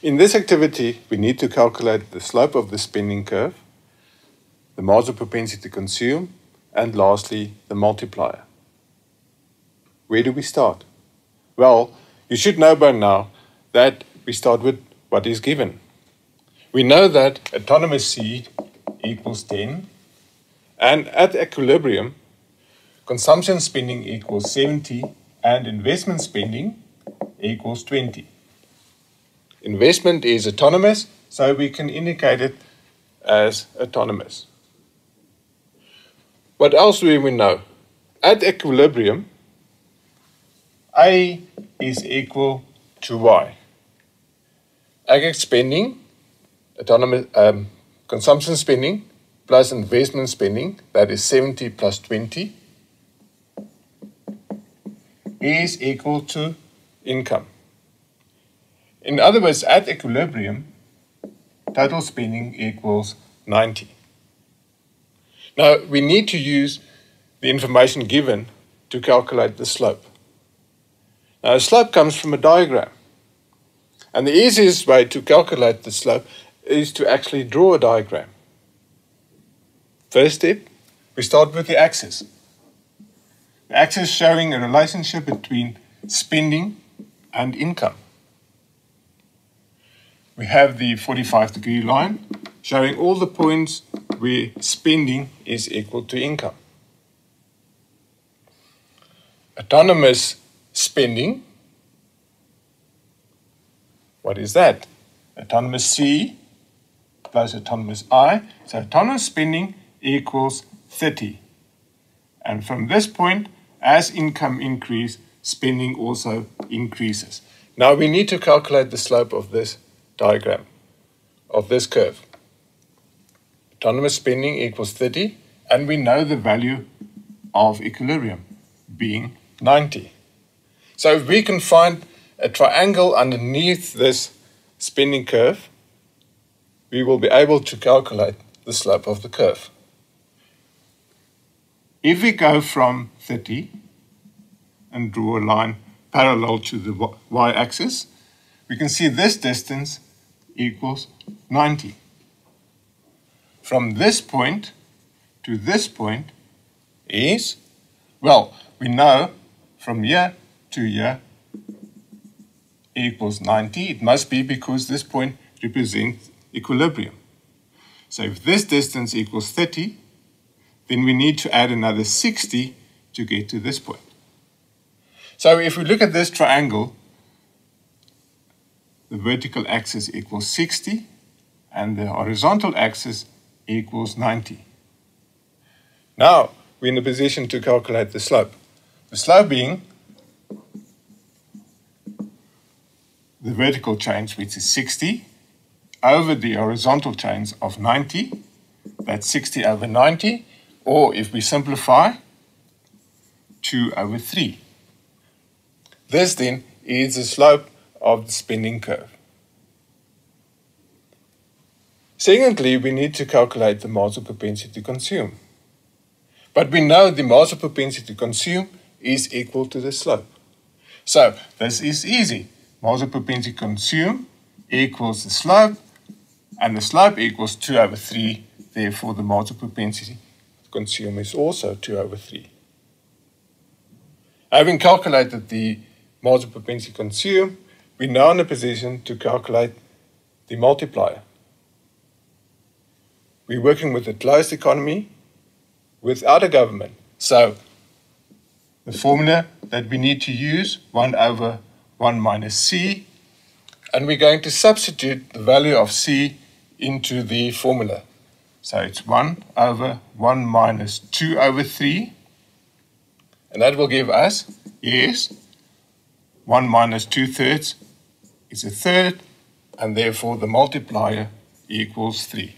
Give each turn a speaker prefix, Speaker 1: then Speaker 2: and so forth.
Speaker 1: In this activity, we need to calculate the slope of the spending curve, the marginal propensity to consume, and lastly, the multiplier. Where do we start? Well, you should know by now that we start with what is given. We know that autonomous C equals 10, and at equilibrium, consumption spending equals 70, and investment spending equals 20. Investment is autonomous, so we can indicate it as autonomous. What else do we know? At equilibrium, A is equal to Y. Aggregate spending, autonomous consumption spending, plus investment spending, that is 70 plus 20, is equal to income. In other words, at equilibrium, total spending equals 90. Now, we need to use the information given to calculate the slope. Now, a slope comes from a diagram. And the easiest way to calculate the slope is to actually draw a diagram. First step, we start with the axis. The axis showing a relationship between spending and income. We have the 45-degree line showing all the points where spending is equal to income. Autonomous spending, what is that? Autonomous C plus autonomous I. So autonomous spending equals 30. And from this point, as income increases, spending also increases. Now we need to calculate the slope of this diagram, of this curve. Autonomous spending equals 30, and we know the value of equilibrium being 90. So if we can find a triangle underneath this spending curve, we will be able to calculate the slope of the curve. If we go from 30 and draw a line parallel to the y-axis, we can see this distance equals 90. From this point to this point is, well, we know from here to here equals 90. It must be because this point represents equilibrium. So if this distance equals 30, then we need to add another 60 to get to this point. So if we look at this triangle, the vertical axis equals 60 and the horizontal axis equals 90. Now we're in a position to calculate the slope. The slope being the vertical change, which is 60, over the horizontal change of 90, that's 60 over 90, or if we simplify, 2 over 3. This then is the slope of the spending curve. Secondly, we need to calculate the marginal propensity to consume. But we know the marginal propensity to consume is equal to the slope. So this is easy. Marginal propensity to consume equals the slope, and the slope equals 2 over 3. Therefore, the marginal propensity to consume is also 2 over 3. Having calculated the marginal propensity to consume, we're now in a position to calculate the multiplier. We're working with a closed economy without a government. So the formula that we need to use, 1 over 1 minus C, and we're going to substitute the value of C into the formula. So it's 1 over 1 minus 2 over 3, and that will give us, yes, 1 minus 2/3 is a third, and therefore the multiplier equals 3.